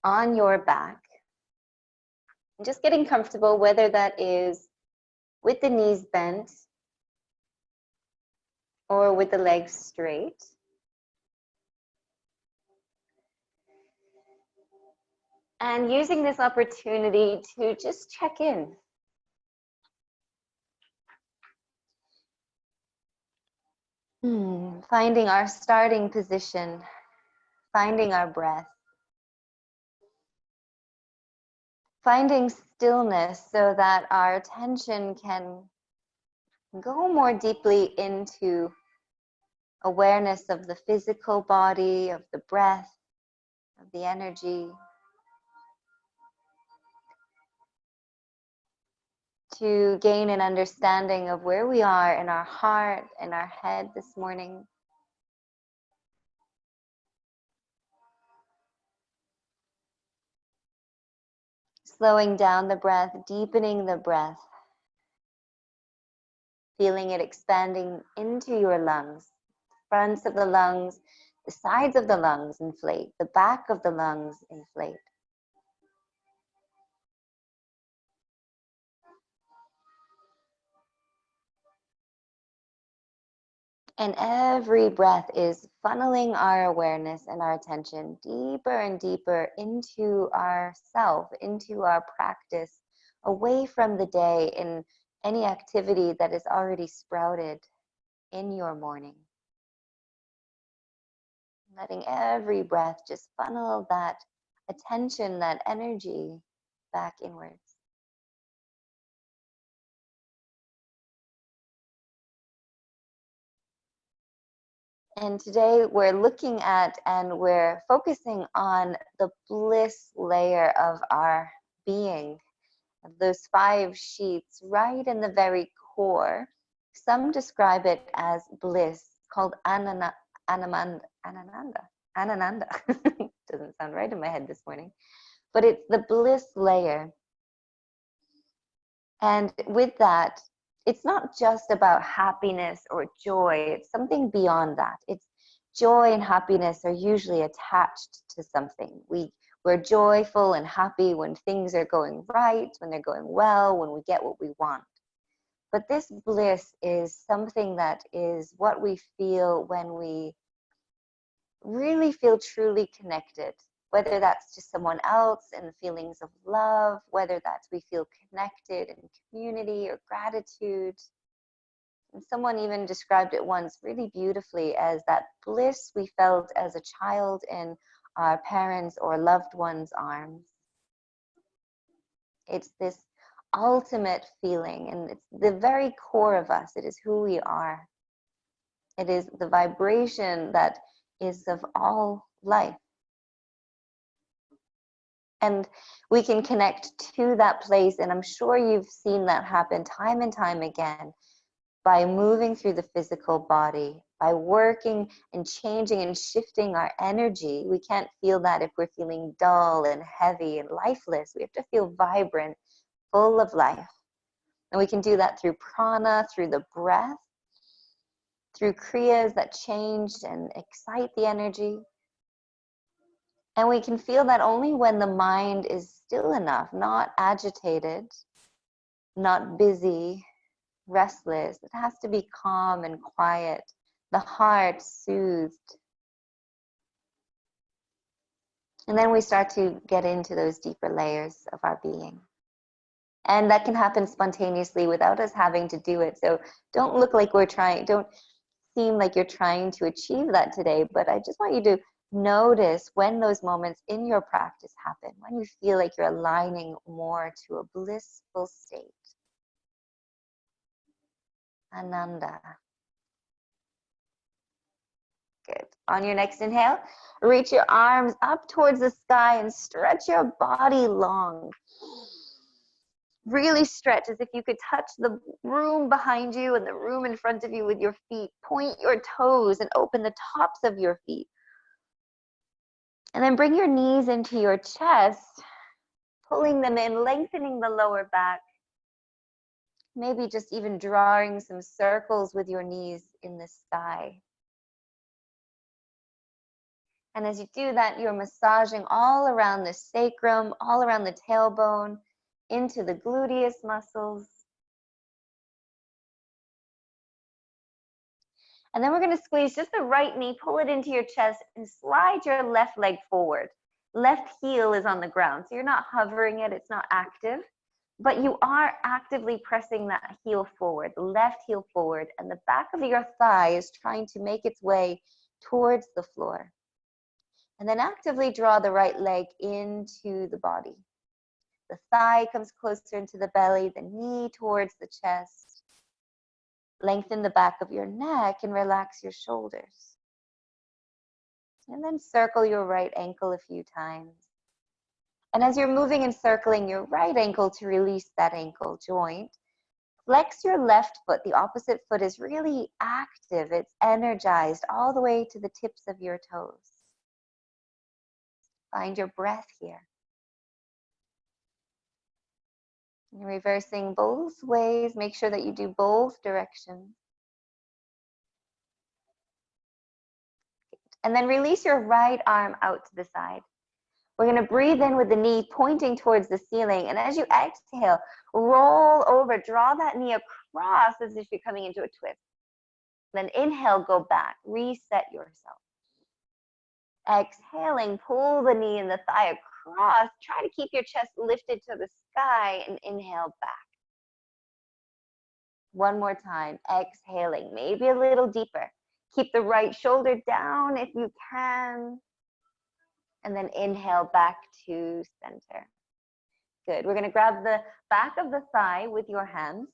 on your back. And just getting comfortable, whether that is with the knees bent or with the legs straight. And using this opportunity to just check in. Finding our starting position, finding our breath. Finding stillness so that our attention can go more deeply into awareness of the physical body, of the breath, of the energy. To gain an understanding of where we are in our heart and our head this morning. Slowing down the breath, deepening the breath. Feeling it expanding into your lungs. Fronts of the lungs, the sides of the lungs inflate, the back of the lungs inflate. And every breath is funneling our awareness and our attention deeper and deeper into ourself, into our practice, away from the day in any activity that is already sprouted in your morning. Letting every breath just funnel that attention, that energy back inwards. And today we're looking at and we're focusing on the bliss layer of our being, those 5 sheets right in the very core. Some describe it as bliss, called Ananda. Doesn't sound right in my head this morning, but it's the bliss layer. And with that, it's not just about happiness or joy. It's something beyond that. It's joy and happiness are usually attached to something. We're joyful and happy when things are going right, when they're going well, when we get what we want. But this bliss is something that is what we feel when we really feel truly connected. Whether that's to someone else and feelings of love, whether that's we feel connected in community or gratitude. And someone even described it once really beautifully as that bliss we felt as a child in our parents' or loved ones' arms. It's this ultimate feeling, and it's the very core of us. It is who we are. It is the vibration that is of all life. And we can connect to that place, and I'm sure you've seen that happen time and time again by moving through the physical body, by working and changing and shifting our energy. We can't feel that if we're feeling dull and heavy and lifeless. We have to feel vibrant, full of life. And we can do that through prana, through the breath, through kriyas that change and excite the energy. And we can feel that only when the mind is still enough, not agitated, not busy, restless. It has to be calm and quiet, the heart soothed. And then we start to get into those deeper layers of our being. And that can happen spontaneously without us having to do it. So don't look like don't seem like you're trying to achieve that today, but I just want you to notice when those moments in your practice happen, when you feel like you're aligning more to a blissful state. Ananda. Good. On your next inhale, reach your arms up towards the sky and stretch your body long. Really stretch as if you could touch the room behind you and the room in front of you with your feet. Point your toes and open the tops of your feet. And then bring your knees into your chest, pulling them in, lengthening the lower back. Maybe just even drawing some circles with your knees in the sky. And as you do that, you're massaging all around the sacrum, all around the tailbone, into the gluteus muscles. And then we're going to squeeze just the right knee, pull it into your chest, and slide your left leg forward. Left heel is on the ground, so you're not hovering it, it's not active, but you are actively pressing that heel forward, the left heel forward, and the back of your thigh is trying to make its way towards the floor. And then actively draw the right leg into the body. The thigh comes closer into the belly, the knee towards the chest. Lengthen the back of your neck and relax your shoulders. And then circle your right ankle a few times. And as you're moving and circling your right ankle to release that ankle joint, flex your left foot. The opposite foot is really active. It's energized all the way to the tips of your toes. Find your breath here. And reversing both ways. Make sure that you do both directions. And then release your right arm out to the side. We're going to breathe in with the knee pointing towards the ceiling. And as you exhale, roll over, draw that knee across as if you're coming into a twist. Then inhale, go back, reset yourself. Exhaling, pull the knee and the thigh across. Try to keep your chest lifted to the sky and inhale back. One more time, exhaling, maybe a little deeper. Keep the right shoulder down if you can. And then inhale back to center. Good. We're going to grab the back of the thigh with your hands.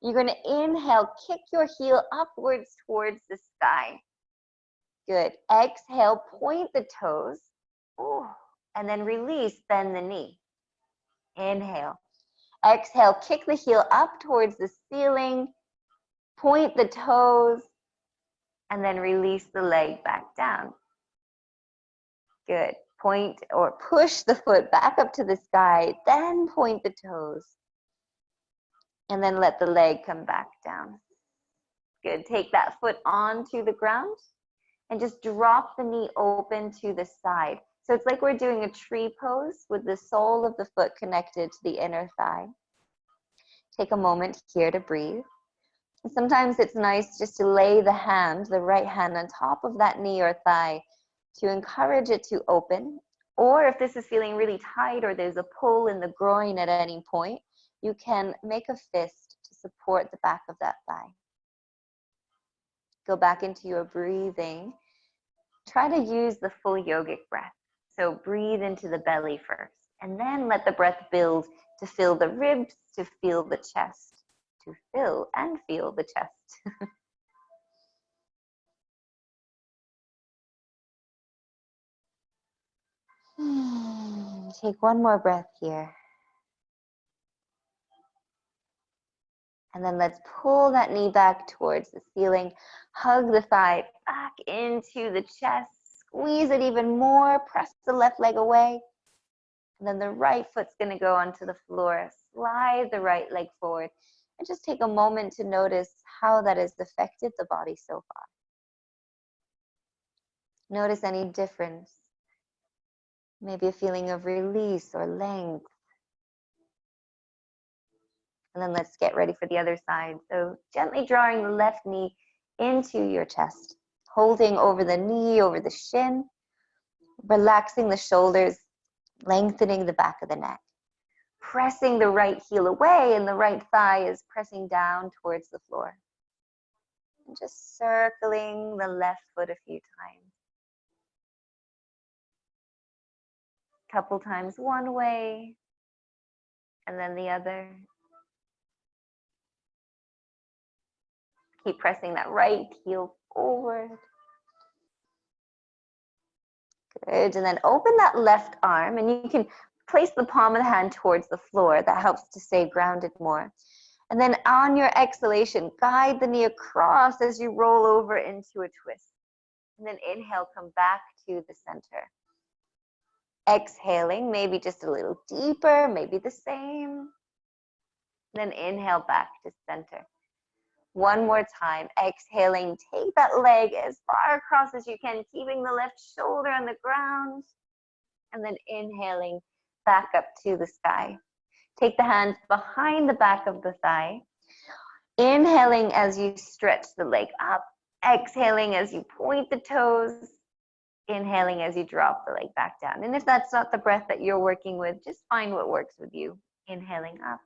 You're going to inhale, kick your heel upwards towards the sky. Good. Exhale, point the toes. Ooh. And then release, bend the knee. Inhale. Exhale, kick the heel up towards the ceiling. Point the toes. And then release the leg back down. Good. Point or push the foot back up to the sky, then point the toes. And then let the leg come back down. Good. Take that foot onto the ground and just drop the knee open to the side. So it's like we're doing a tree pose with the sole of the foot connected to the inner thigh. Take a moment here to breathe. And sometimes it's nice just to lay the hand, the right hand, on top of that knee or thigh to encourage it to open. Or if this is feeling really tight or there's a pull in the groin at any point, you can make a fist to support the back of that thigh. Go back into your breathing. Try to use the full yogic breath. So breathe into the belly first, and then let the breath build to fill the ribs, to feel the chest, to fill and feel the chest. Take one more breath here. And then let's pull that knee back towards the ceiling. Hug the thigh back into the chest. Squeeze it even more. Press the left leg away. And then the right foot's going to go onto the floor. Slide the right leg forward. And just take a moment to notice how that has affected the body so far. Notice any difference. Maybe a feeling of release or length. And then let's get ready for the other side. So gently drawing the left knee into your chest, holding over the knee, over the shin, relaxing the shoulders, lengthening the back of the neck. Pressing the right heel away and the right thigh is pressing down towards the floor. And just circling the left foot a few times. Couple times one way and then the other. Keep pressing that right heel forward. Good. And then open that left arm, and you can place the palm of the hand towards the floor. That helps to stay grounded more. And then on your exhalation, guide the knee across as you roll over into a twist. And then inhale, come back to the center. Exhaling, maybe just a little deeper, maybe the same. Then inhale back to center. One more time. Exhaling, take that leg as far across as you can, keeping the left shoulder on the ground. And then inhaling back up to the sky. Take the hands behind the back of the thigh. Inhaling as you stretch the leg up. Exhaling as you point the toes. Inhaling as you drop the leg back down. And if that's not the breath that you're working with, just find what works with you. Inhaling up.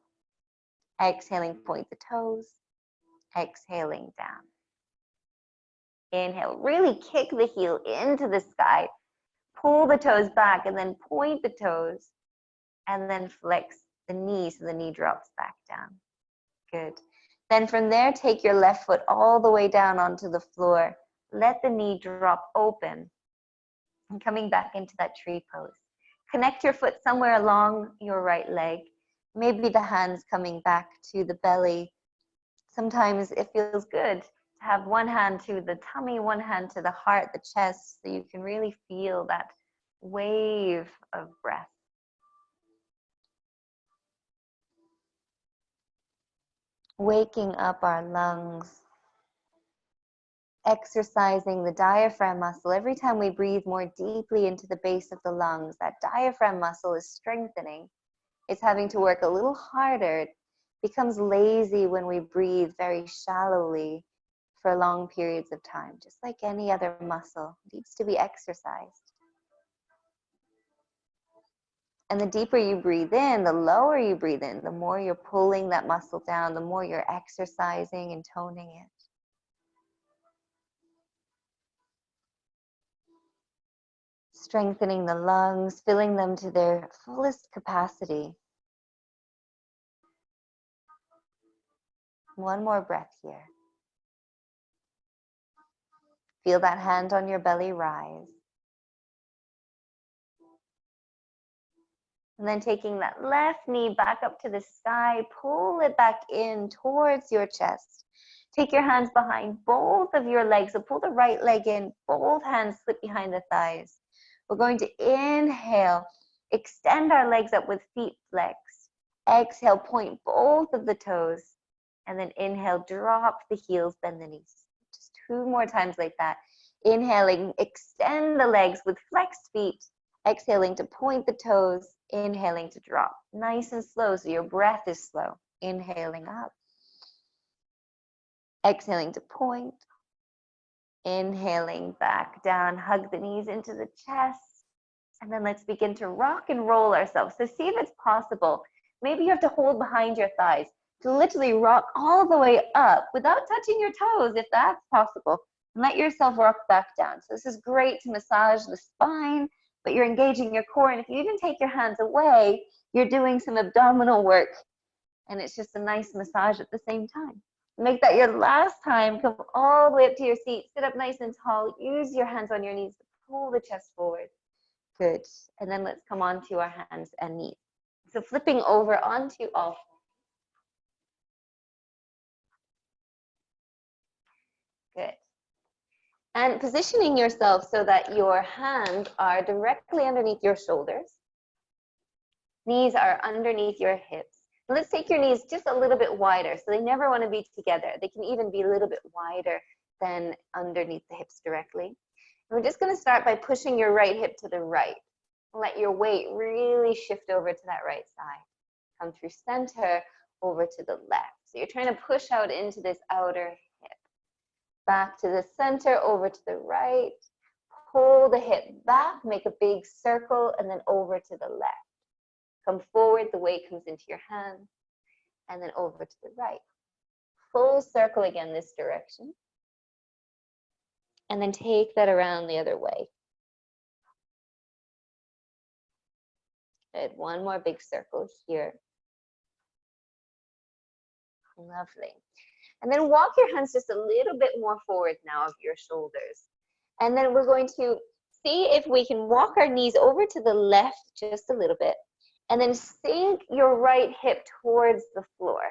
Exhaling, point the toes. Exhaling down. Inhale, really kick the heel into the sky. Pull the toes back and then point the toes. And then flex the knee so the knee drops back down. Good. Then from there, take your left foot all the way down onto the floor. Let the knee drop open. And coming back into that tree pose. Connect your foot somewhere along your right leg. Maybe the hands coming back to the belly. Sometimes it feels good to have one hand to the tummy, one hand to the heart, the chest, so you can really feel that wave of breath. Waking up our lungs. Exercising the diaphragm muscle. Every time we breathe more deeply into the base of the lungs, that diaphragm muscle is strengthening. It's having to work a little harder. It becomes lazy when we breathe very shallowly for long periods of time. Just like any other muscle, it needs to be exercised. And the deeper you breathe in, the lower you breathe in, the more you're pulling that muscle down, the more you're exercising and toning it. Strengthening the lungs, filling them to their fullest capacity. One more breath here. Feel that hand on your belly rise. And then taking that left knee back up to the sky, pull it back in towards your chest. Take your hands behind both of your legs. So pull the right leg in, both hands slip behind the thighs. We're going to inhale, extend our legs up with feet flexed. Exhale, point both of the toes. And then inhale, drop the heels, bend the knees. Just 2 more times like that. Inhaling, extend the legs with flexed feet. Exhaling to point the toes. Inhaling to drop. Nice and slow so your breath is slow. Inhaling up. Exhaling to point. Inhaling back down, hug the knees into the chest. And then let's begin to rock and roll ourselves. So see if it's possible. Maybe you have to hold behind your thighs to literally rock all the way up without touching your toes, if that's possible. And let yourself rock back down. So this is great to massage the spine, but you're engaging your core. And if you even take your hands away, you're doing some abdominal work. And it's just a nice massage at the same time. Make that your last time. Come all the way up to your seat. Sit up nice and tall. Use your hands on your knees to pull the chest forward. Good. And then let's come on to our hands and knees. So flipping over onto all. Good. And positioning yourself so that your hands are directly underneath your shoulders. Knees are underneath your hips. Let's take your knees just a little bit wider. So they never want to be together. They can even be a little bit wider than underneath the hips directly. And we're just going to start by pushing your right hip to the right. Let your weight really shift over to that right side. Come through center over to the left. So you're trying to push out into this outer hip. Back to the center, over to the right. Pull the hip back, make a big circle, and then over to the left. Come forward, the weight comes into your hands, and then over to the right. Full circle again this direction. And then take that around the other way. Good. One more big circle here. Lovely. And then walk your hands just a little bit more forward now of your shoulders. And then we're going to see if we can walk our knees over to the left just a little bit. And then sink your right hip towards the floor.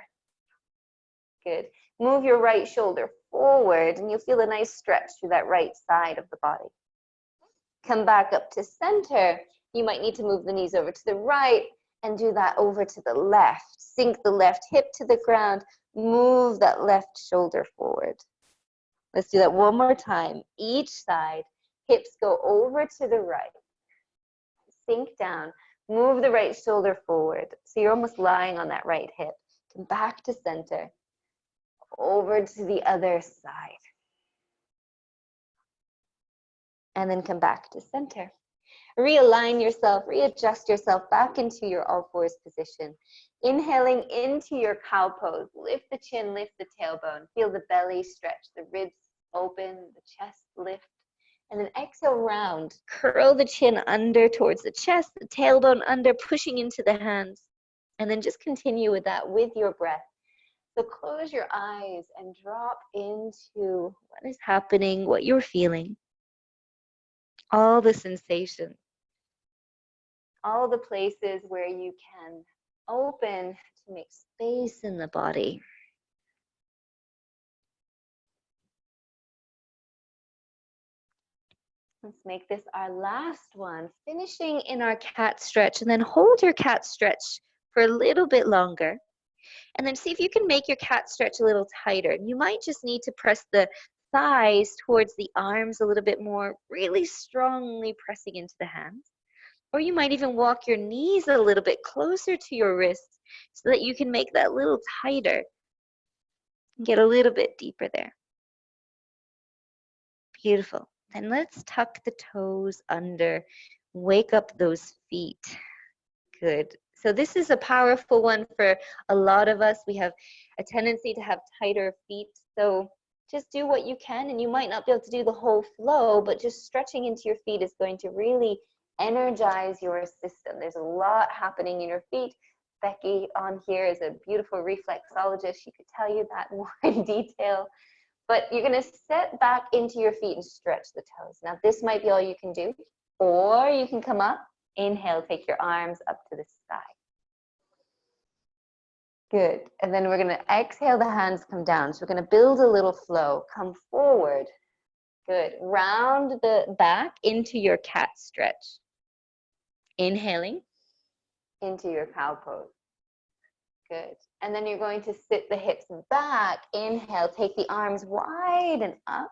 Good. Move your right shoulder forward and you'll feel a nice stretch through that right side of the body. Come back up to center. You might need to move the knees over to the right And do that over to the left. Sink the left hip to the ground. Move that left shoulder forward. Let's do that one more time. Each side. Hips go over to the right. Sink down. Move the right shoulder forward. So you're almost lying on that right hip. Come back to center. Over to the other side. And then come back to center. Realign yourself, readjust yourself back into your all fours position. Inhaling into your cow pose. Lift the chin, lift the tailbone. Feel the belly stretch, the ribs open, the chest lift. And then exhale round. Curl the chin under towards the chest, the tailbone under, pushing into the hands. And then just continue with that with your breath. So close your eyes and drop into what is happening, what you're feeling. All the sensations. All the places where you can open to make space in the body. Let's make this our last one. Finishing in our cat stretch, and then hold your cat stretch for a little bit longer. And then see if you can make your cat stretch a little tighter. You might just need to press the thighs towards the arms a little bit more, really strongly pressing into the hands. Or you might even walk your knees a little bit closer to your wrists so that you can make that a little tighter and get a little bit deeper there. Beautiful. Then let's tuck the toes under, wake up those feet. Good. So this is a powerful one for a lot of us. We have a tendency to have tighter feet. So just do what you can, and you might not be able to do the whole flow, but just stretching into your feet is going to really energize your system. There's a lot happening in your feet. Becky on here is a beautiful reflexologist. She could tell you that more in detail. But you're going to set back into your feet and stretch the toes. Now, this might be all you can do, or you can come up. Inhale, take your arms up to the sky. Good. And then we're going to exhale, the hands come down. So we're going to build a little flow. Come forward. Good. Round the back into your cat stretch. Inhaling into your cow pose. Good. And then you're going to sit the hips back. Inhale, take the arms wide and up.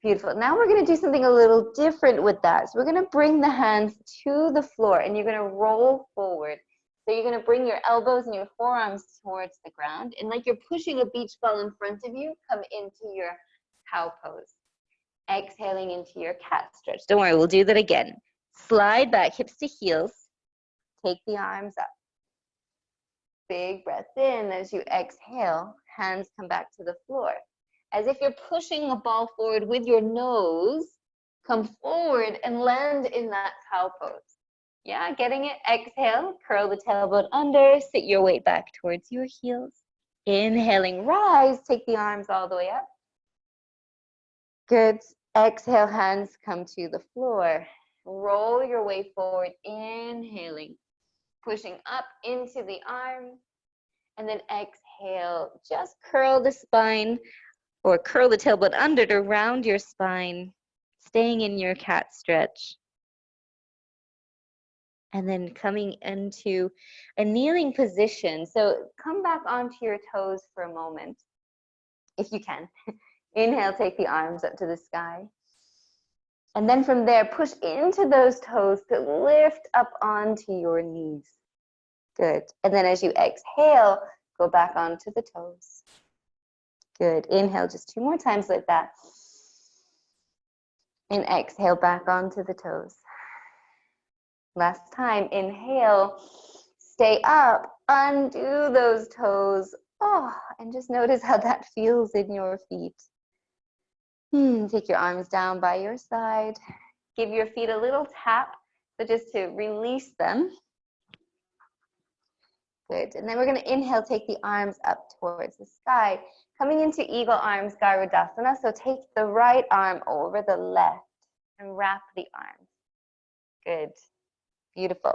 Beautiful. Now we're going to do something a little different with that. So we're going to bring the hands to the floor and you're going to roll forward. So you're going to bring your elbows and your forearms towards the ground. And like you're pushing a beach ball in front of you, come into your cow pose. Exhaling into your cat stretch. Don't worry, we'll do that again. Slide back, hips to heels. Take the arms up. Big breath in as you exhale. Hands come back to the floor. As if you're pushing a ball forward with your nose, come forward and land in that cow pose. Yeah, getting it? Exhale, curl the tailbone under, sit your weight back towards your heels. Inhaling, rise, take the arms all the way up. Good. Exhale, hands come to the floor. Roll your way forward, inhaling, pushing up into the arms. And then exhale, just curl the spine or curl the tailbone under to round your spine, staying in your cat stretch. And then coming into a kneeling position. So come back onto your toes for a moment, if you can. Inhale, take the arms up to the sky. And then from there, push into those toes to lift up onto your knees. Good. And then as you exhale, go back onto the toes. Good. Inhale just 2 more times like that. And exhale back onto the toes. Last time. Inhale, stay up, undo those toes. Oh, and just notice how that feels in your feet. Take your arms down by your side. Give your feet a little tap, so just to release them. Good. And then we're going to inhale, take the arms up towards the sky. Coming into Eagle Arms Garudasana. So take the right arm over the left and wrap the arms. Good. Beautiful.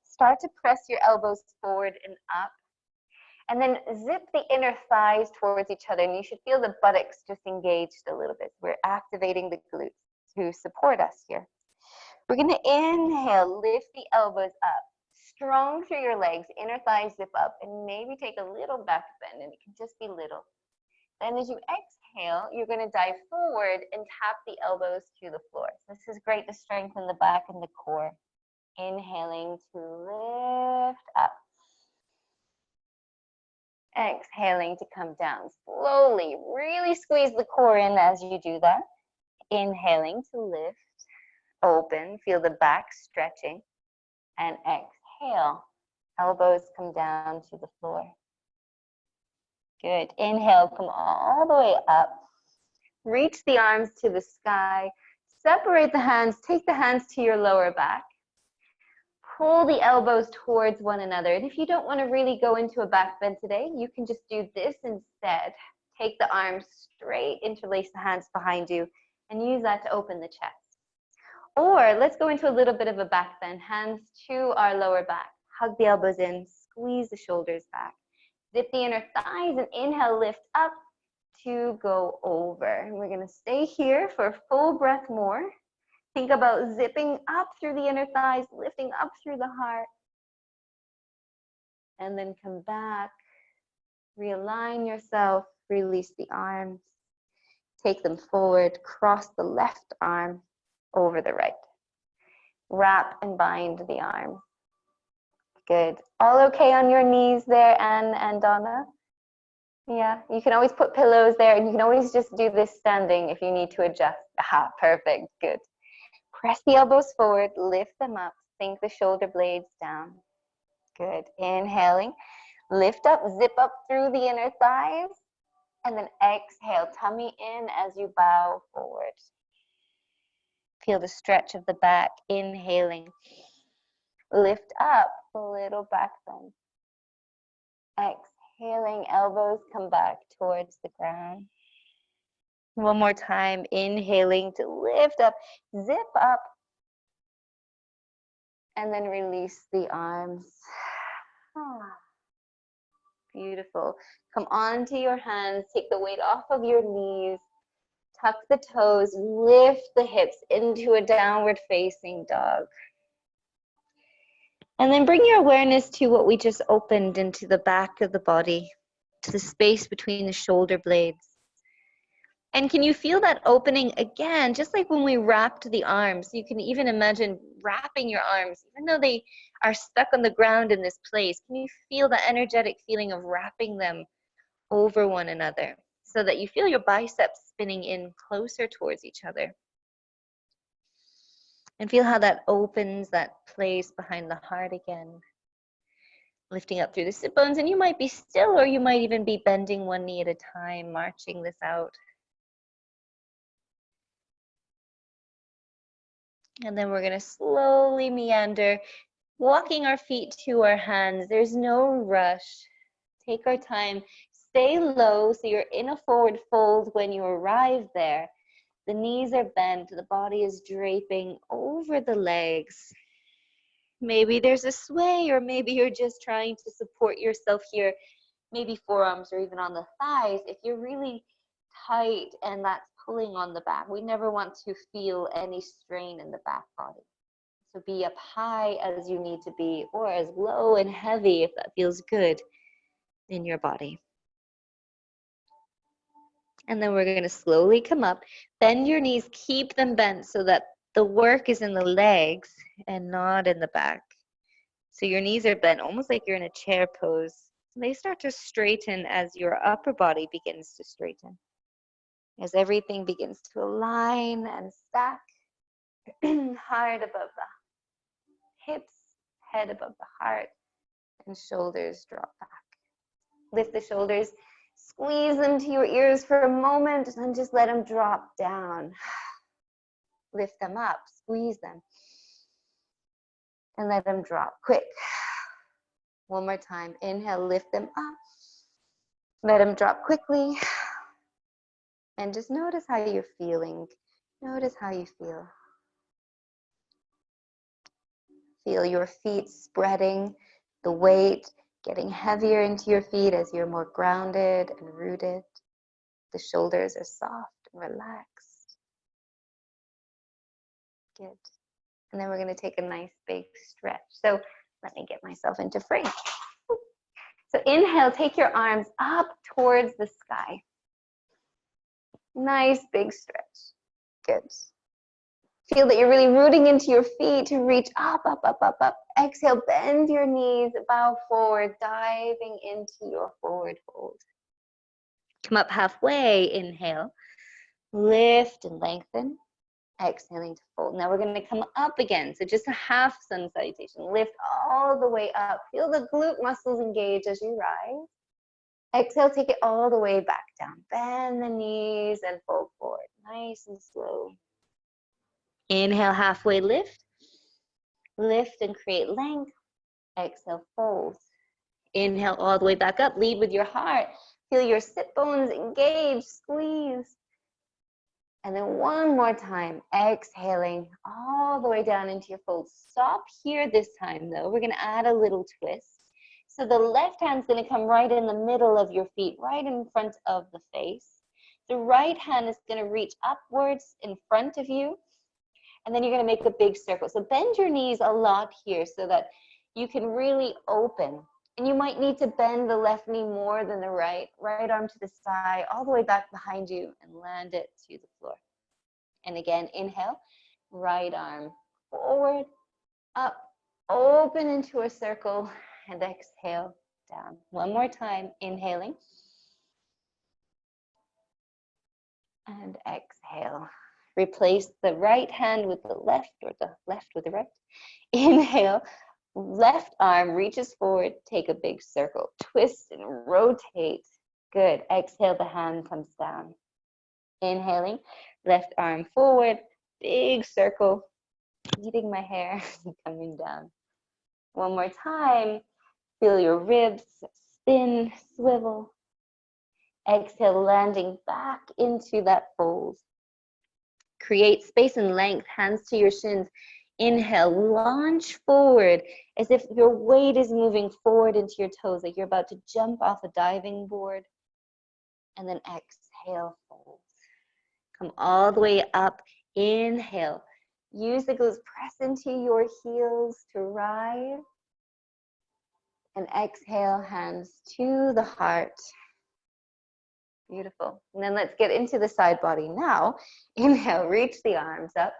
Start to press your elbows forward and up. And then zip the inner thighs towards each other. And you should feel the buttocks just engaged a little bit. We're activating the glutes to support us here. We're going to inhale, lift the elbows up. strong through your legs, inner thighs zip up, and maybe take a little back bend, and it can just be little. Then as you exhale, you're going to dive forward and tap the elbows to the floor. This is great to strengthen the back and the core. Inhaling to lift up. Exhaling to come down slowly. Really squeeze the core in as you do that. Inhaling to lift, open, feel the back stretching. And exhale, elbows come down to the floor. Good. Inhale, come all the way up. Reach the arms to the sky. Separate the hands. Take the hands to your lower back. Pull the elbows towards one another. And if you don't want to really go into a back bend today, you can just do this instead. Take the arms straight, interlace the hands behind you, and use that to open the chest. Or let's go into a little bit of a back bend. Hands to our lower back. Hug the elbows in, squeeze the shoulders back. Zip the inner thighs and inhale, lift up to go over. And we're going to stay here for a full breath more. Think about zipping up through the inner thighs, lifting up through the heart. And then come back. Realign yourself. Release the arms. Take them forward. Cross the left arm over the right. Wrap and bind the arms. Good. All okay on your knees there, Anne and Donna? Yeah, you can always put pillows there, and you can always just do this standing if you need to adjust. Aha, perfect. Good. Press the elbows forward, lift them up, sink the shoulder blades down. Good. Inhaling, lift up, zip up through the inner thighs, and then exhale, tummy in as you bow forward. Feel the stretch of the back. Inhaling, lift up, a little back bend. Exhaling, elbows come back towards the ground. One more time, inhaling to lift up, zip up, and then release the arms. Beautiful. Come onto your hands, take the weight off of your knees, tuck the toes, lift the hips into a downward facing dog. And then bring your awareness to what we just opened into the back of the body, to the space between the shoulder blades. And can you feel that opening again, just like when we wrapped the arms? You can even imagine wrapping your arms, even though they are stuck on the ground in this place. Can you feel the energetic feeling of wrapping them over one another so that you feel your biceps spinning in closer towards each other? And feel how that opens that place behind the heart again. Lifting up through the sit bones, and you might be still, or you might even be bending one knee at a time, marching this out. And then we're going to slowly meander, walking our feet to our hands. There's no rush. Take our time. Stay low so you're in a forward fold when you arrive there. The knees are bent. The body is draping over the legs. Maybe there's a sway, or maybe you're just trying to support yourself here. Maybe forearms or even on the thighs. If you're really tight and that's pulling on the back, we never want to feel any strain in the back body. So be up high as you need to be, or as low and heavy if that feels good in your body. And then we're going to slowly come up. Bend your knees, keep them bent so that the work is in the legs and not in the back. So your knees are bent, almost like you're in a chair pose. They start to straighten as your upper body begins to straighten. As everything begins to align and stack, heart above the hips, head above the heart, and shoulders drop back. Lift the shoulders, squeeze them to your ears for a moment, and then just let them drop down. Lift them up, squeeze them, and let them drop quick. One more time. Inhale, lift them up. Let them drop quickly. And just notice how you're feeling. Notice how you feel. Feel your feet spreading, the weight getting heavier into your feet as you're more grounded and rooted. The shoulders are soft and relaxed. Good. And then we're going to take a nice big stretch. So Let me get myself into frame. So inhale, take your arms up towards the sky. Nice big stretch. Good. Feel that you're really rooting into your feet to reach up, up, up, up, up. Exhale, bend your knees, bow forward, diving into your forward fold. Come up halfway, inhale. Lift and lengthen. Exhaling to fold. Now we're going to come up again. So just a half sun salutation. Lift all the way up. Feel the glute muscles engage as you rise. Exhale, take it all the way back down. Bend the knees and fold forward. Nice and slow. Inhale, halfway lift. Lift and create length. Exhale, fold. Inhale all the way back up. Lead with your heart. Feel your sit bones engage, squeeze. And then one more time, exhaling all the way down into your fold. Stop here this time though. We're gonna add a little twist. So the left hand's gonna come right in the middle of your feet, right in front of the face. The right hand is gonna reach upwards in front of you. And then you're gonna make a big circle. So bend your knees a lot here so that you can really open. And you might need to bend the left knee more than the right. Right arm to the side, all the way back behind you, and land it to the floor. And again, inhale, right arm forward, up, open into a circle, and exhale down. One more time, inhaling. And exhale. Replace the right hand with the left, or the left with the right. Inhale. Left arm reaches forward, take a big circle, twist and rotate. Good. Exhale, the hand comes down. Inhaling, left arm forward, big circle, eating my hair, coming down. One more time. Feel your ribs spin, swivel. Exhale, landing back into that fold. Create space and length, hands to your shins. Inhale, launch forward as if your weight is moving forward into your toes, like you're about to jump off a diving board. And then exhale, fold. Come all the way up. Inhale. Use the glutes, press into your heels to rise. And exhale, hands to the heart. Beautiful. And then let's get into the side body now. Inhale, reach the arms up.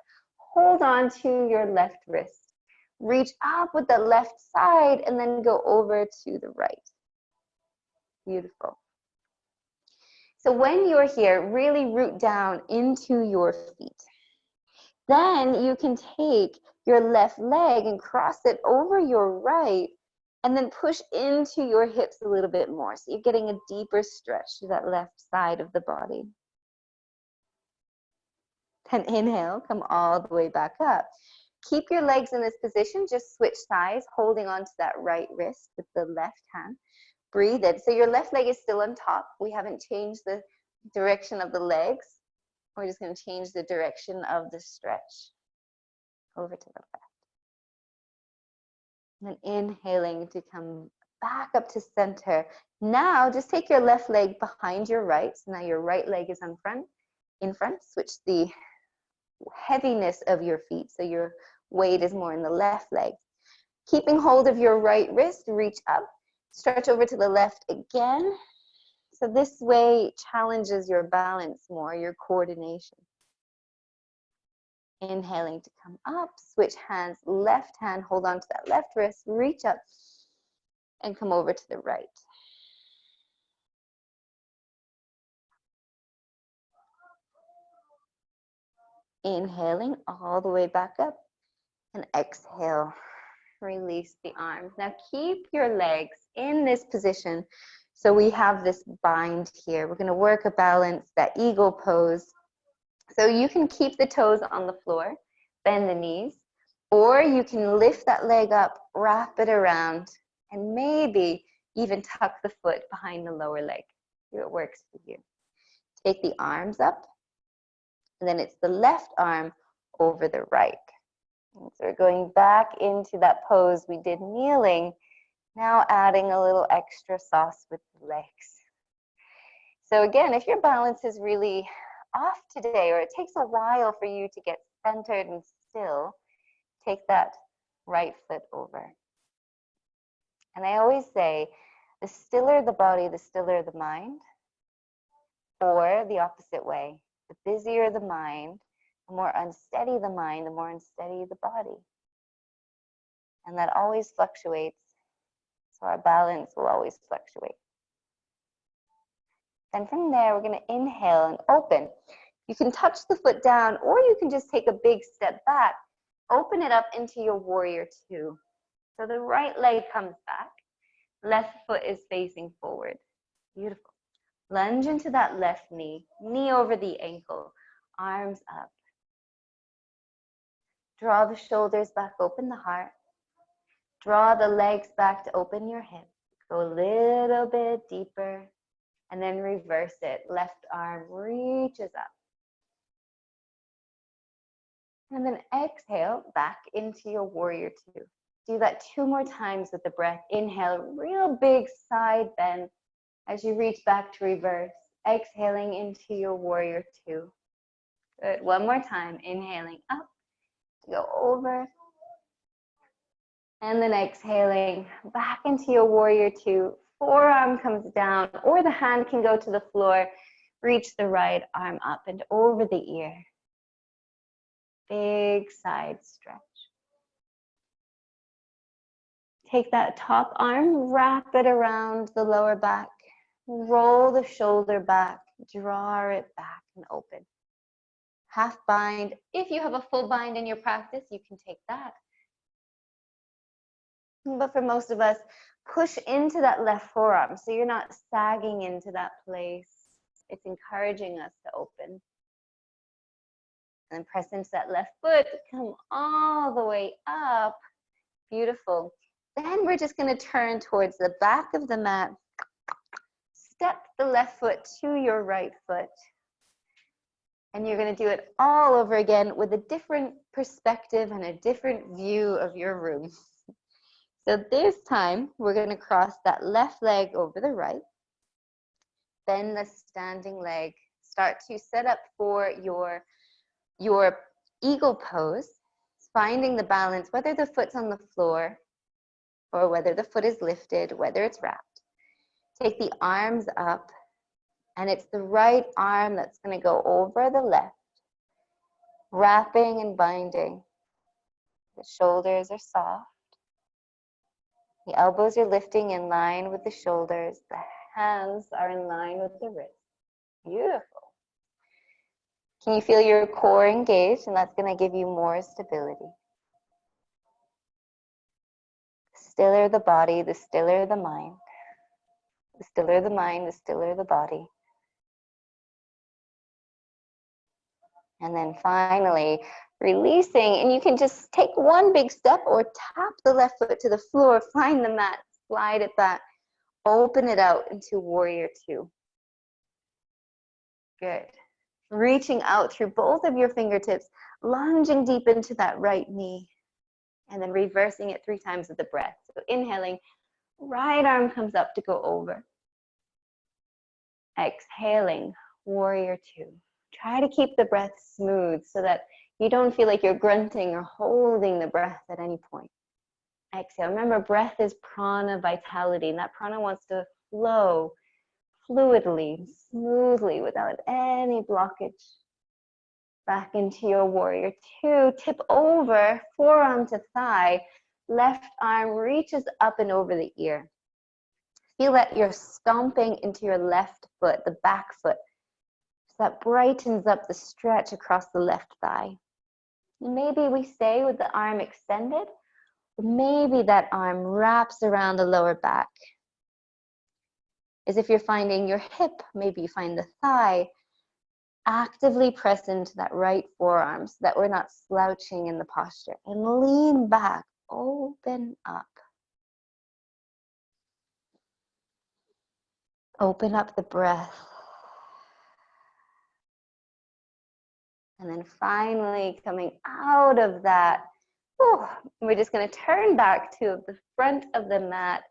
Hold on to your left wrist. Reach up with the left side and then go over to the right. Beautiful. So when you're here, really root down into your feet. Then you can take your left leg and cross it over your right and then push into your hips a little bit more. So you're getting a deeper stretch to that left side of the body. Then inhale, come all the way back up. Keep your legs in this position, just switch sides, holding on to that right wrist with the left hand. Breathe in. So your left leg is still on top. We haven't changed the direction of the legs. We're just going to change the direction of the stretch over to the left. And then inhaling to come back up to center. Now just take your left leg behind your right. So now your right leg is in front. Switch the heaviness of your feet, so your weight is more in the left leg. Keeping hold of your right wrist, reach up, stretch over to the left again. So this way challenges your balance more, your coordination. Inhaling to come up, switch hands, left hand, hold on to that left wrist, reach up and come over to the right. Inhaling all the way back up and exhale, release the arms. Now keep your legs in this position. So we have this bind here. We're going to work a balance, that eagle pose. So you can keep the toes on the floor, bend the knees, or you can lift that leg up, wrap it around, and maybe even tuck the foot behind the lower leg. See what works for you. Take the arms up. And then it's the left arm over the right. And so we're going back into that pose we did kneeling, now adding a little extra sauce with the legs. So again, if your balance is really off today, or it takes a while for you to get centered and still, take that right foot over. And I always say, the stiller the body, the stiller the mind, or the opposite way. The busier the mind, the more unsteady the mind, the more unsteady the body. And that always fluctuates, so our balance will always fluctuate. And from there, we're going to inhale and open. You can touch the foot down, or you can just take a big step back. Open it up into your warrior two. So the right leg comes back, left foot is facing forward. Beautiful. Lunge into that left knee, knee over the ankle, arms up. Draw the shoulders back, open the heart. Draw the legs back to open your hips. Go a little bit deeper, and then reverse it. Left arm reaches up. And then exhale back into your warrior two. Do that 2 more times with the breath. Inhale, real big side bend as you reach back to reverse. Exhaling into your warrior two. Good. 1 more time. Inhaling up to go over. And then exhaling back into your warrior two. Forearm comes down, or the hand can go to the floor. Reach the right arm up and over the ear. Big side stretch. Take that top arm, wrap it around the lower back. Roll the shoulder back, draw it back and open. Half bind. If you have a full bind in your practice, you can take that. But for most of us, push into that left forearm so you're not sagging into that place. It's encouraging us to open. And then press into that left foot, come all the way up. Beautiful. Then we're just going to turn towards the back of the mat. Step the left foot to your right foot. And you're going to do it all over again with a different perspective and a different view of your room. So this time, we're going to cross that left leg over the right. Bend the standing leg. Start to set up for your eagle pose, finding the balance, whether the foot's on the floor or whether the foot is lifted, whether it's wrapped. Take the arms up, and it's the right arm that's going to go over the left, wrapping and binding. The shoulders are soft. The elbows are lifting in line with the shoulders. The hands are in line with the wrists. Beautiful. Can you feel your core engaged? And that's going to give you more stability. The stiller the body, the stiller the mind. The stiller the mind, the stiller the body. And then finally, releasing. And you can just take one big step or tap the left foot to the floor, find the mat, slide it back, open it out into warrior two. Good. Reaching out through both of your fingertips, lunging deep into that right knee, and then reversing it 3 times with the breath. So inhaling, right arm comes up to go over. Exhaling, warrior two. Try to keep the breath smooth so that you don't feel like you're grunting or holding the breath at any point. Exhale. Remember, breath is prana vitality, and that prana wants to flow fluidly, smoothly, without any blockage. Back into your warrior two. Tip over, forearm to thigh. Left arm reaches up and over the ear. Feel that you're stomping into your left foot, the back foot. So that brightens up the stretch across the left thigh. Maybe we stay with the arm extended. Maybe that arm wraps around the lower back. As if you're finding your hip, maybe you find the thigh. Actively press into that right forearm so that we're not slouching in the posture. And lean back, open up. Open up the breath. And then finally coming out of that, we're just going to turn back to the front of the mat.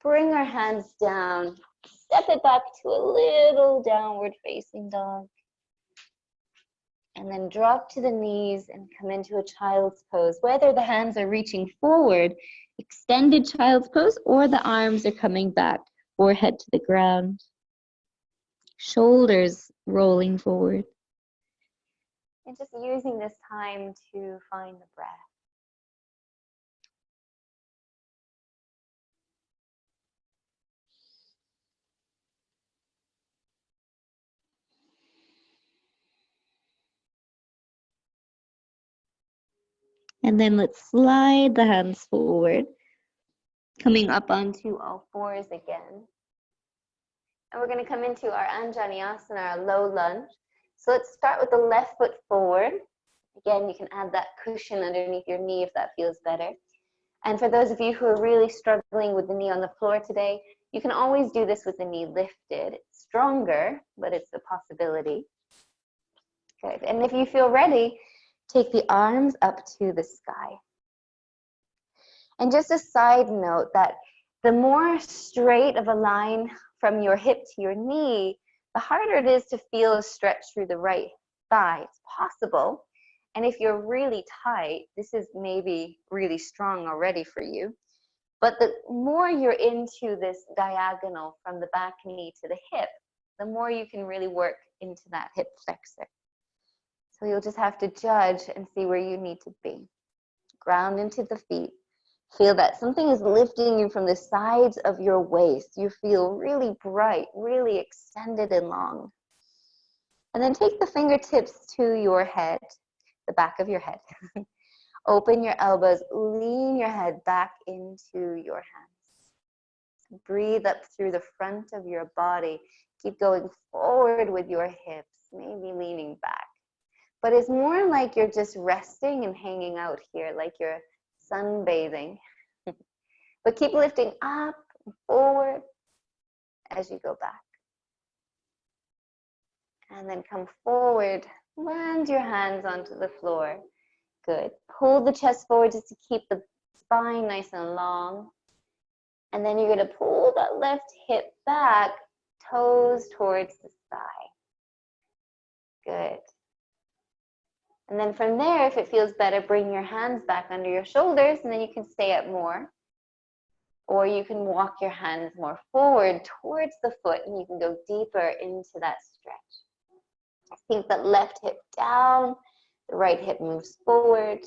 Bring our hands down. Step it back to a little downward facing dog. And then drop to the knees and come into a child's pose. Whether the hands are reaching forward, Extended child's pose, or the arms are coming back, forehead to the ground, shoulders rolling forward. And just using this time to find the breath. And then let's slide the hands forward, coming up onto all fours again. And we're going to come into our Anjaneyasana, our low lunge. So let's start with the left foot forward. Again, you can add that cushion underneath your knee if that feels better. And for those of you who are really struggling with the knee on the floor today, you can always do this with the knee lifted. It's stronger, but it's a possibility. Good. And if you feel ready, take the arms up to the sky. And just a side note that the more straight of a line from your hip to your knee, the harder it is to feel a stretch through the right thigh. It's possible. And if you're really tight, this is maybe really strong already for you. But the more you're into this diagonal from the back knee to the hip, the more you can really work into that hip flexor. So you'll just have to judge and see where you need to be. Ground into the feet. Feel that something is lifting you from the sides of your waist. You feel really bright, really extended and long. And then take the fingertips to your head, the back of your head. Open your elbows, lean your head back into your hands. Breathe up through the front of your body. Keep going forward with your hips, maybe leaning back. But it's more like you're just resting and hanging out here, like you're sunbathing. But keep lifting up and forward as you go back. And then come forward, land your hands onto the floor. Good. Pull the chest forward just to keep the spine nice and long. And then you're going to pull that left hip back, toes towards the sky. Good. And then from there, if it feels better, bring your hands back under your shoulders, and then you can stay up more. Or you can walk your hands more forward towards the foot, and you can go deeper into that stretch. Sink that left hip down, the right hip moves forward.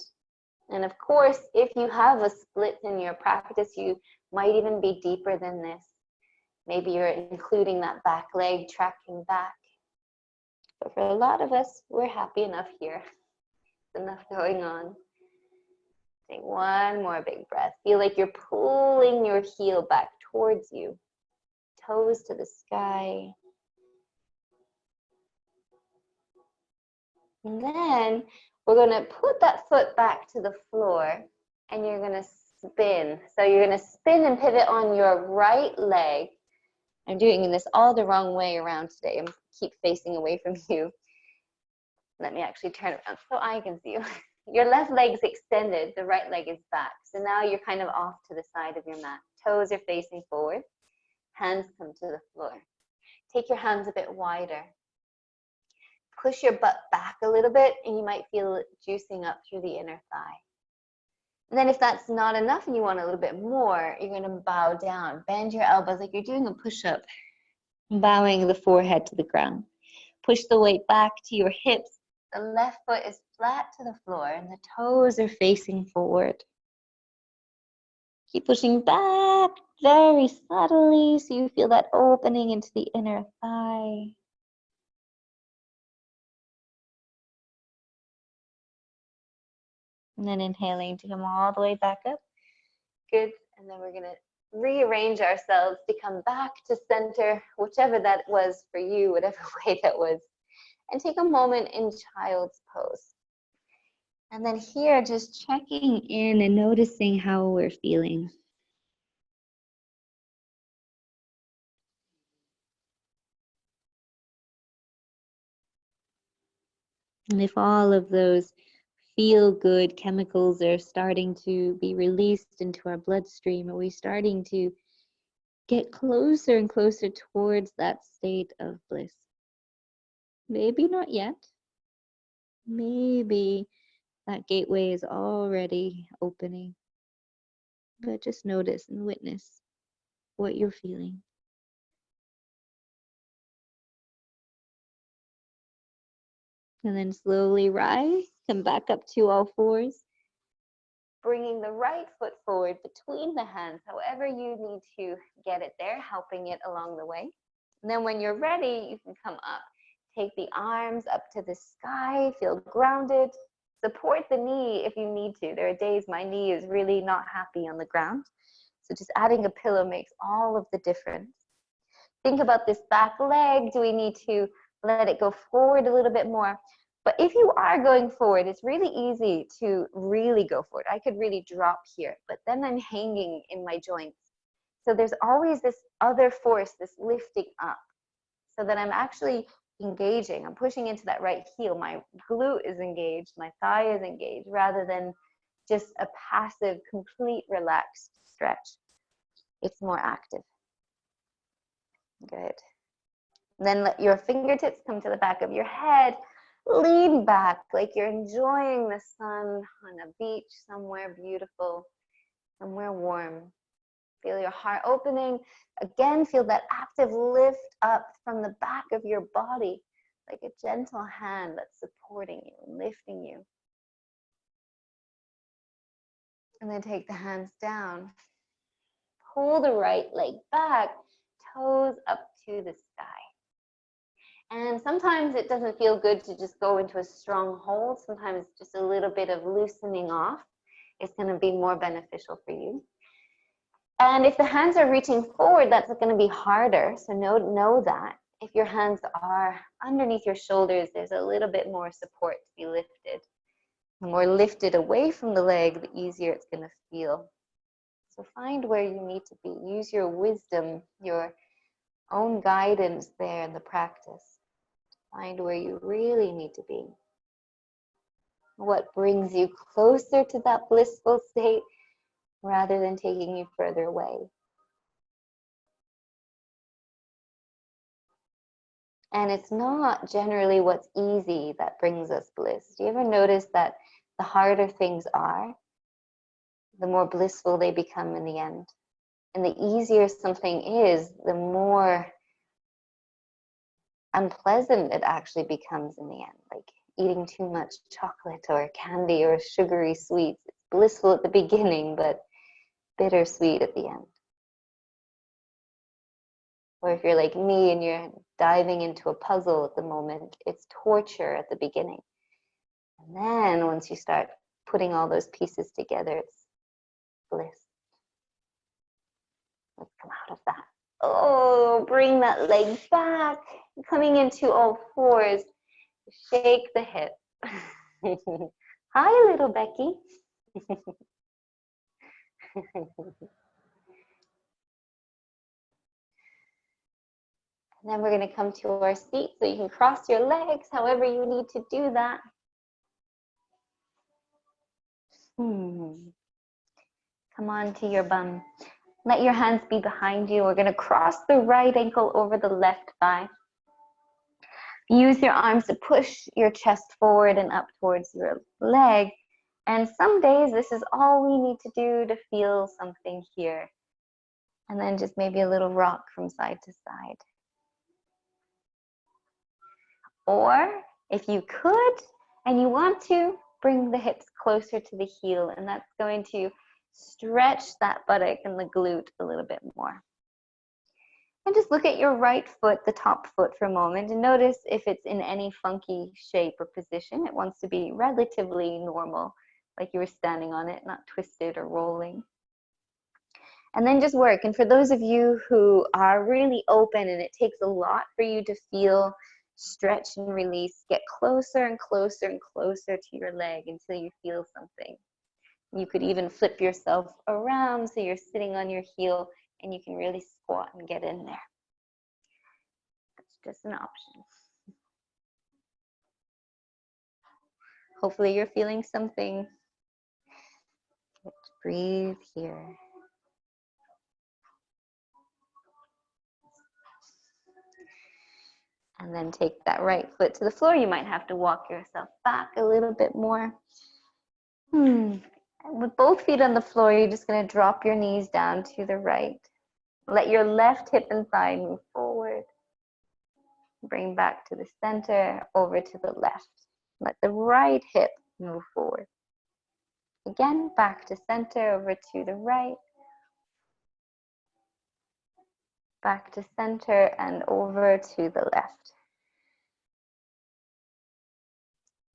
And of course, if you have a split in your practice, you might even be deeper than this. Maybe you're including that back leg, tracking back. But for a lot of us, we're happy enough here. There's enough going on. Take one more big breath. Feel like you're pulling your heel back towards you. Toes to the sky. And then we're going to put that foot back to the floor, and you're going to spin. So you're going to spin and pivot on your right leg. I'm doing this all the wrong way around today. I keep facing away from you. Let me actually turn around so I can see you. Your left leg's extended, the right leg is back. So now you're kind of off to the side of your mat. Toes are facing forward. Hands come to the floor. Take your hands a bit wider. Push your butt back a little bit, and you might feel it juicing up through the inner thigh. And then if that's not enough and you want a little bit more, you're going to bow down. Bend your elbows like you're doing a push-up, bowing the forehead to the ground. Push the weight back to your hips. The left foot is flat to the floor, and the toes are facing forward. Keep pushing back very subtly so you feel that opening into the inner thigh. And then inhaling to come all the way back up. Good. And then we're going to rearrange ourselves to come back to center, whichever that was for you, whatever way that was. And take a moment in child's pose. And then here, just checking in and noticing how we're feeling. And if all of those feel-good chemicals are starting to be released into our bloodstream, are we starting to get closer and closer towards that state of bliss? Maybe not yet. Maybe that gateway is already opening. but just notice and witness what you're feeling. And then slowly rise, come back up to all fours, bringing the right foot forward between the hands, however you need to get it there, helping it along the way. And then when you're ready, you can come up. Take the arms up to the sky, feel grounded. Support the knee if you need to. There are days my knee is really not happy on the ground. So just adding a pillow makes all of the difference. Think about this back leg. Do we need to let it go forward a little bit more? But if you are going forward, it's really easy to really go forward. I could really drop here, but then I'm hanging in my joints. So there's always this other force, this lifting up, so that I'm actually engaging. I'm pushing into that right heel. My glute is engaged, my thigh is engaged, rather than just a passive, complete relaxed stretch. It's more active. Good. Then let your fingertips come to the back of your head. Lean back like you're enjoying the sun on a beach somewhere beautiful, somewhere warm. Feel your heart opening. Again, feel that active lift up from the back of your body, like a gentle hand that's supporting you, lifting you. And then take the hands down. Pull the right leg back, toes up to the sky. And sometimes it doesn't feel good to just go into a strong hold. Sometimes just a little bit of loosening off is going to be more beneficial for you. And if the hands are reaching forward, that's going to be harder. So know that. If your hands are underneath your shoulders, there's a little bit more support to be lifted. The more lifted away from the leg, the easier it's going to feel. So find where you need to be. Use your wisdom, your own guidance there in the practice. Find where you really need to be. What brings you closer to that blissful state rather than taking you further away. And it's not generally what's easy that brings us bliss. Do you ever notice that the harder things are, the more blissful they become in the end? And the easier something is, the more unpleasant it actually becomes in the end. Like eating too much chocolate or candy or sugary sweets. It's blissful at the beginning, but bittersweet at the end. Or if you're like me and you're diving into a puzzle at the moment, it's torture at the beginning. And then once you start putting all those pieces together, it's bliss. Let's come out of that. Oh, bring that leg back. Coming into all fours. Shake the hip. Hi, little Becky. And then we're going to come to our seat, so you can cross your legs however you need to do that. Come on to your bum. Let your hands be behind you. We're going to cross the right ankle over the left thigh. Use your arms to push your chest forward and up towards your leg. And some days this is all we need to do to feel something here. And then just maybe a little rock from side to side. Or if you could and you want to, bring the hips closer to the heel, and that's going to stretch that buttock and the glute a little bit more. And just look at your right foot, the top foot, for a moment, and notice if it's in any funky shape or position. It wants to be relatively normal, like you were standing on it, not twisted or rolling. And then just work. And for those of you who are really open and it takes a lot for you to feel stretch and release, get closer and closer and closer to your leg until you feel something. You could even flip yourself around so you're sitting on your heel and you can really squat and get in there. That's just an option. Hopefully you're feeling something. Let's breathe here. And then take that right foot to the floor. You might have to walk yourself back a little bit more. And with both feet on the floor, you're just going to drop your knees down to the right. Let your left hip and thigh move forward. Bring back to the center, over to the left. Let the right hip move forward. Again, back to center, over to the right. Back to center and over to the left.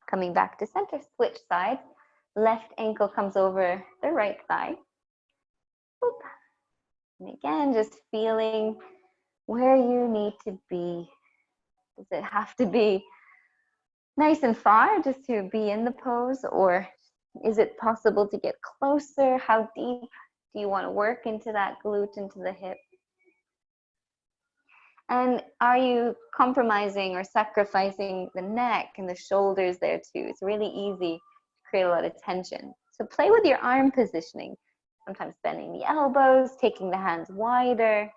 Coming back to center, switch sides. Left ankle comes over the right thigh. Boop. And again, just feeling where you need to be. Does it have to be nice and far just to be in the pose, or is it possible to get closer? How deep do you want to work into that glute, into the hip? And are you compromising or sacrificing the neck and the shoulders there too? It's really easy to create a lot of tension. So play with your arm positioning. Sometimes bending the elbows, taking the hands wider.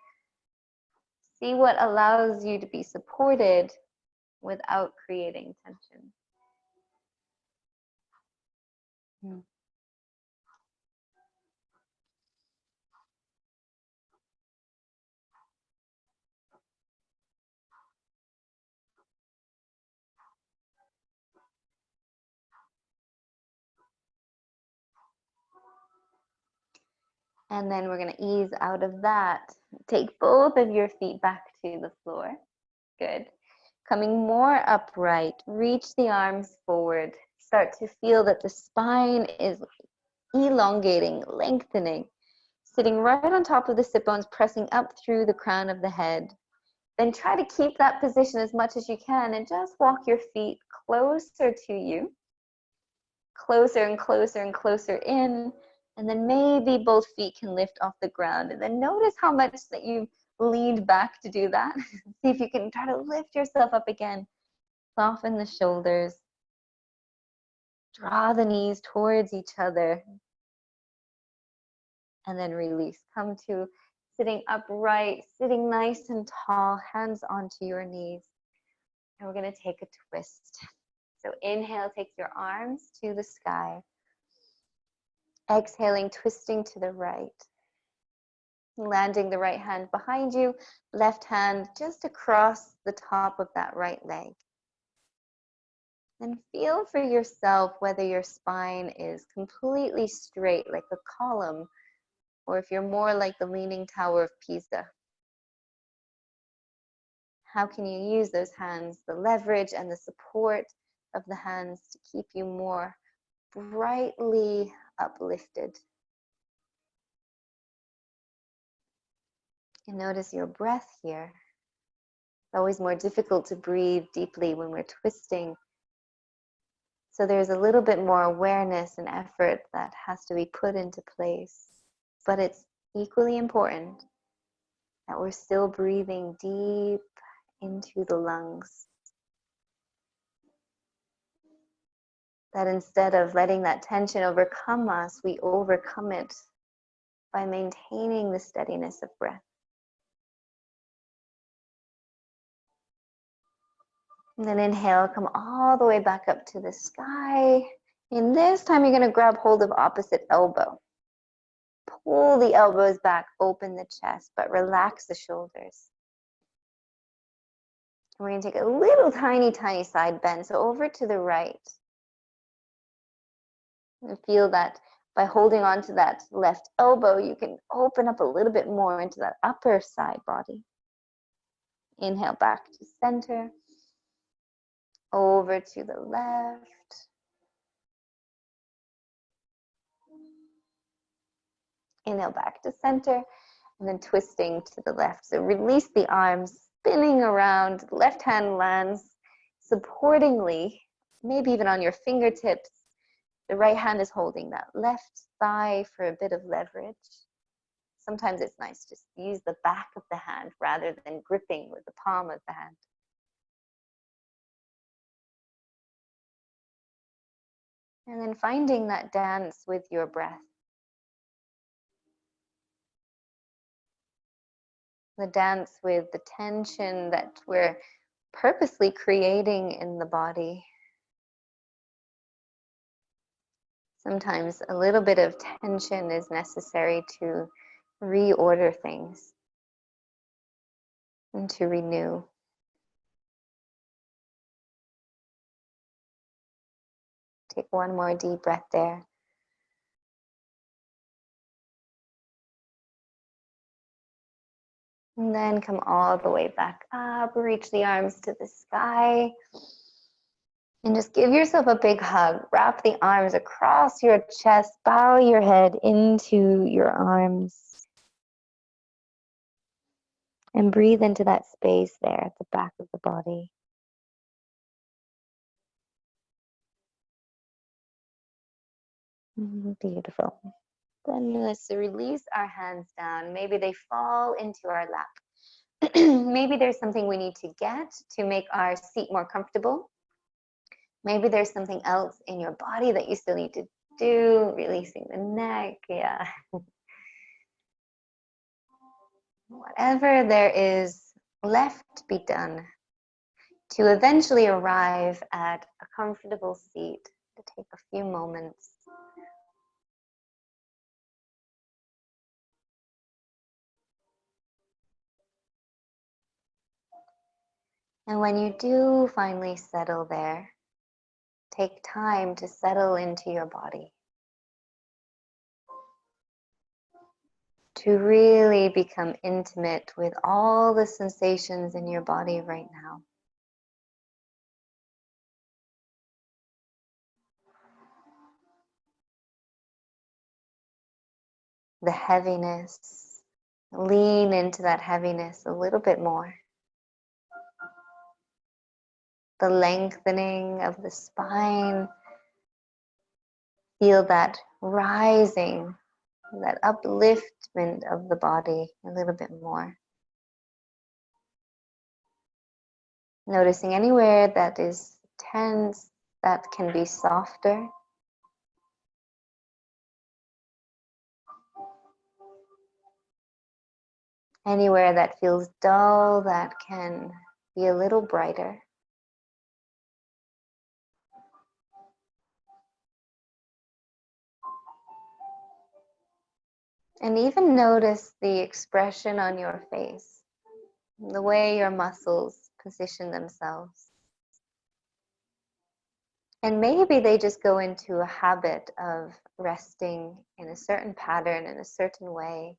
See what allows you to be supported without creating tension. And then we're going to ease out of that. Take both of your feet back to the floor. Good. Coming more upright, reach the arms forward. Start to feel that the spine is elongating, lengthening. Sitting right on top of the sit bones, pressing up through the crown of the head. Then try to keep that position as much as you can and just walk your feet closer to you. Closer and closer and closer in. And then maybe both feet can lift off the ground. And then notice how much that you've leaned back to do that. See if you can try to lift yourself up again. Soften the shoulders. Draw the knees towards each other. And then release. Come to sitting upright, sitting nice and tall, hands onto your knees. And we're going to take a twist. So inhale, take your arms to the sky. Exhaling, twisting to the right. Landing the right hand behind you, left hand just across the top of that right leg. And feel for yourself whether your spine is completely straight like a column, or if you're more like the Leaning Tower of Pisa. How can you use those hands, the leverage and the support of the hands, to keep you more brightly uplifted? And notice your breath here. It's always more difficult to breathe deeply when we're twisting. So there's a little bit more awareness and effort that has to be put into place. But it's equally important that we're still breathing deep into the lungs. That instead of letting that tension overcome us, we overcome it by maintaining the steadiness of breath. And then inhale, come all the way back up to the sky. And this time you're going to grab hold of opposite elbow. Pull the elbows back, open the chest, but relax the shoulders. And we're going to take a little tiny side bend. So over to the right. And feel that by holding on to that left elbow, you can open up a little bit more into that upper side body. Inhale back to center. Over to the left. Inhale back to center, and then twisting to the left. So release the arms, spinning around. Left hand lands supportingly, maybe even on your fingertips. The right hand is holding that left thigh for a bit of leverage. Sometimes it's nice just to use the back of the hand rather than gripping with the palm of the hand. And then finding that dance with your breath. The dance with the tension that we're purposely creating in the body. Sometimes a little bit of tension is necessary to reorder things and to renew. Take one more deep breath there. And then come all the way back up, reach the arms to the sky. And just give yourself a big hug. Wrap the arms across your chest, bow your head into your arms. And breathe into that space there at the back of the body. Beautiful. Then let's release our hands down. Maybe they fall into our lap. Maybe there's something we need to get to make our seat more comfortable. Maybe there's something else in your body that you still need to do, releasing the neck, yeah. Whatever there is left to be done to eventually arrive at a comfortable seat, to take a few moments. And when you do finally settle there, take time to settle into your body. To really become intimate with all the sensations in your body right now. The heaviness, lean into that heaviness a little bit more. The lengthening of the spine, feel that rising, that upliftment of the body a little bit more. Noticing anywhere that is tense, that can be softer. Anywhere that feels dull, that can be a little brighter. And even notice the expression on your face, the way your muscles position themselves. And maybe they just go into a habit of resting in a certain pattern, in a certain way.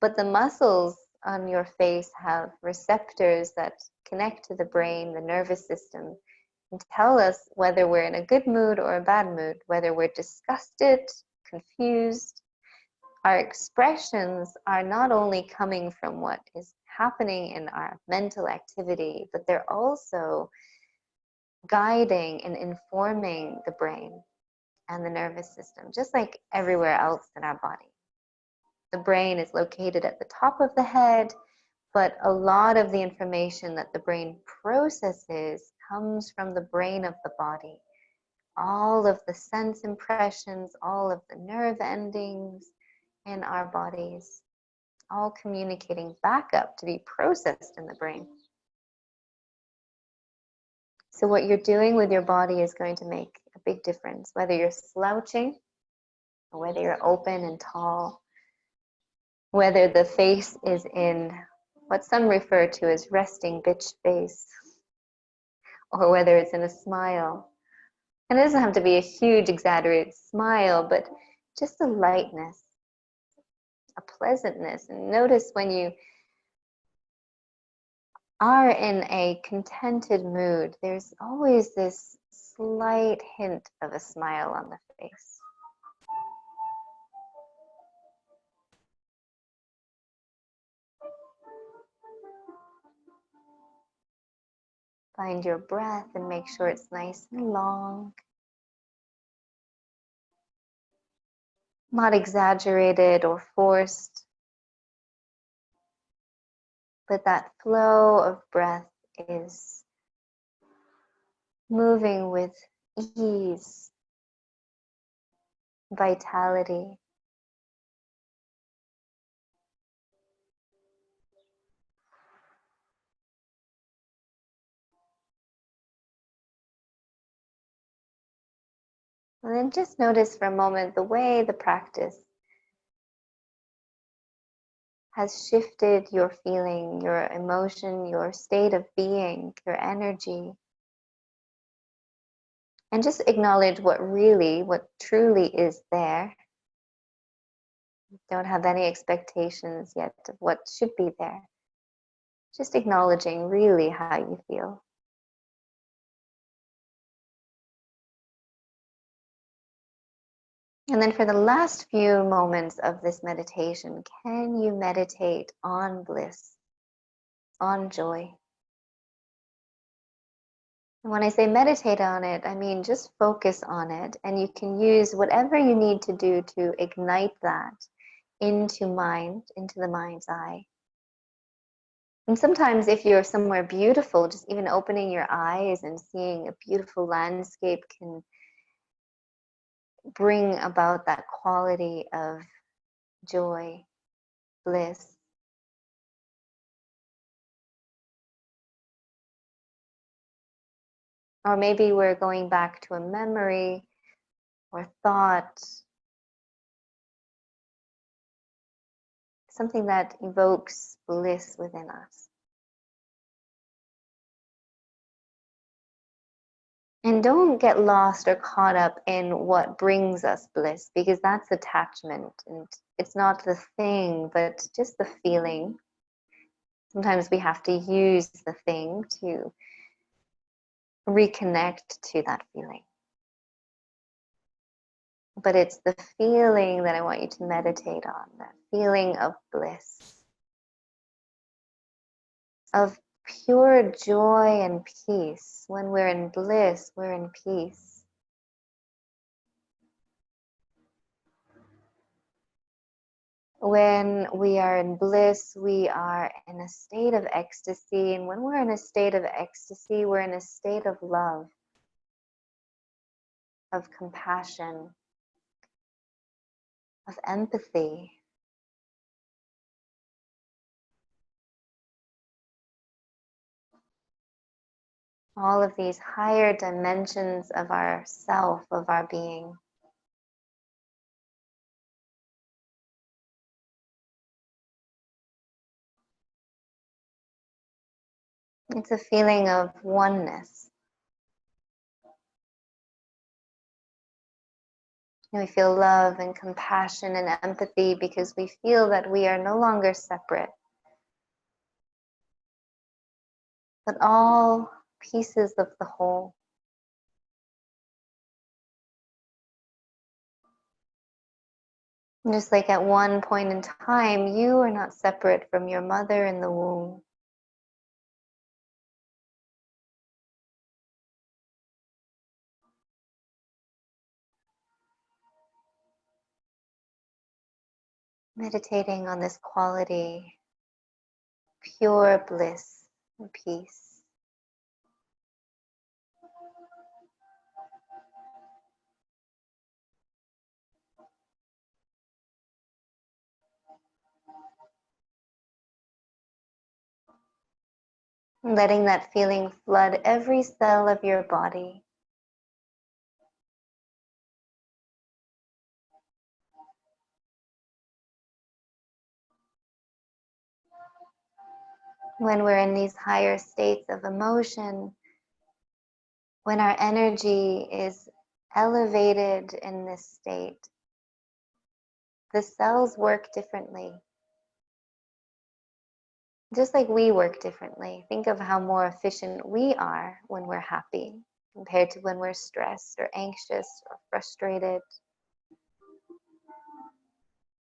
But the muscles on your face have receptors that connect to the brain, the nervous system, and tell us whether we're in a good mood or a bad mood, whether we're disgusted, confused. Our expressions are not only coming from what is happening in our mental activity, but they're also guiding and informing the brain and the nervous system, just like everywhere else in our body. The brain is located at the top of the head, but a lot of the information that the brain processes comes from the brain of the body. All of the sense impressions, all of the nerve endings in our bodies, all communicating back up to be processed in the brain. So what you're doing with your body is going to make a big difference, whether you're slouching or whether you're open and tall, whether the face is in what some refer to as resting bitch face, or whether it's in a smile. And it doesn't have to be a huge exaggerated smile, but just a lightness, a pleasantness. And notice when you are in a contented mood, there's always this slight hint of a smile on the face. Find your breath and make sure it's nice and long. Not exaggerated or forced, but that flow of breath is moving with ease, vitality. And then just notice for a moment the way the practice has shifted your feeling, your emotion, your state of being, your energy. And just acknowledge what truly is there. Don't have any expectations yet of what should be there. Just acknowledging really how you feel. And then for the last few moments of this meditation, can you meditate on bliss, on joy? And when I say meditate on it, I mean just focus on it, and you can use whatever you need to do to ignite that into the mind's eye. And sometimes if you're somewhere beautiful, just even opening your eyes and seeing a beautiful landscape can bring about that quality of joy, bliss. Or maybe we're going back to a memory or thought, something that evokes bliss within us. And don't get lost or caught up in what brings us bliss, because that's attachment, and it's not the thing, but just the feeling. Sometimes we have to use the thing to reconnect to that feeling. But it's the feeling that I want you to meditate on, that feeling of bliss, of pure joy and peace. When we're in bliss, we're in peace. When we are in bliss, we are in a state of ecstasy. And when we're in a state of ecstasy, we're in a state of love, of compassion, of empathy. All of these higher dimensions of our self, of our being. It's a feeling of oneness. We feel love and compassion and empathy because we feel that we are no longer separate, but all pieces of the whole. Just like at one point in time, you are not separate from your mother in the womb. Meditating on this quality, pure bliss and peace. Letting that feeling flood every cell of your body. When we're in these higher states of emotion, when our energy is elevated in this state, the cells work differently. Just like we work differently. Think of how more efficient we are when we're happy compared to when we're stressed or anxious or frustrated.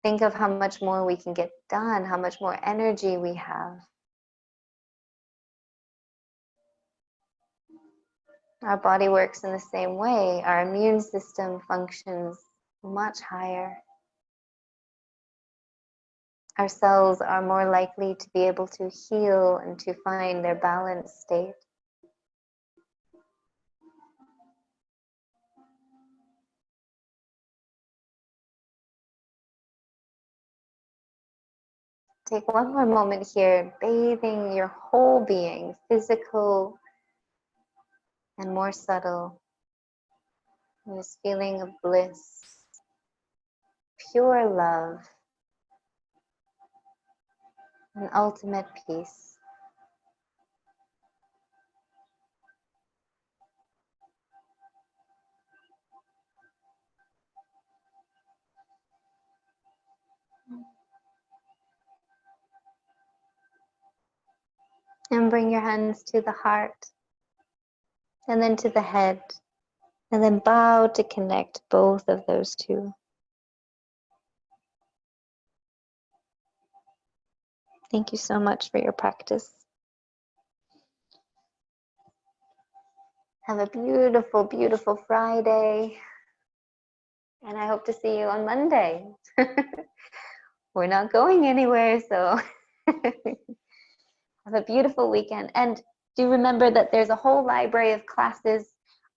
Think of how much more we can get done, how much more energy we have. Our body works in the same way. Our immune system functions much higher. Our cells are more likely to be able to heal and to find their balanced state. Take one more moment here, bathing your whole being, physical and more subtle, This feeling of bliss, pure love, and ultimate peace. And bring your hands to the heart, and then to the head, and then bow to connect both of those two. Thank you so much for your practice. Have a beautiful, beautiful Friday. And I hope to see you on Monday. We're not going anywhere, so have a beautiful weekend. And do remember that there's a whole library of classes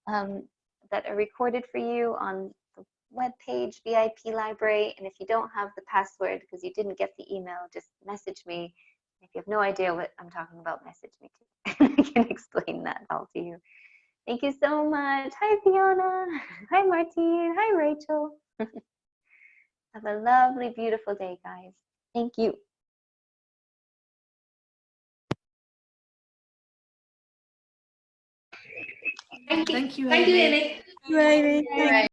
that are recorded for you on the webpage, VIP library. And if you don't have the password because you didn't get the email, just message me. If you have no idea what I'm talking about, message me too. I can explain that all to you. Thank you so much. Hi, Fiona. Hi, Martine. Hi, Rachel. Have a lovely, beautiful day, guys. Thank you. Thank you, Amy. Thank you, Amy. Thank you, Amy.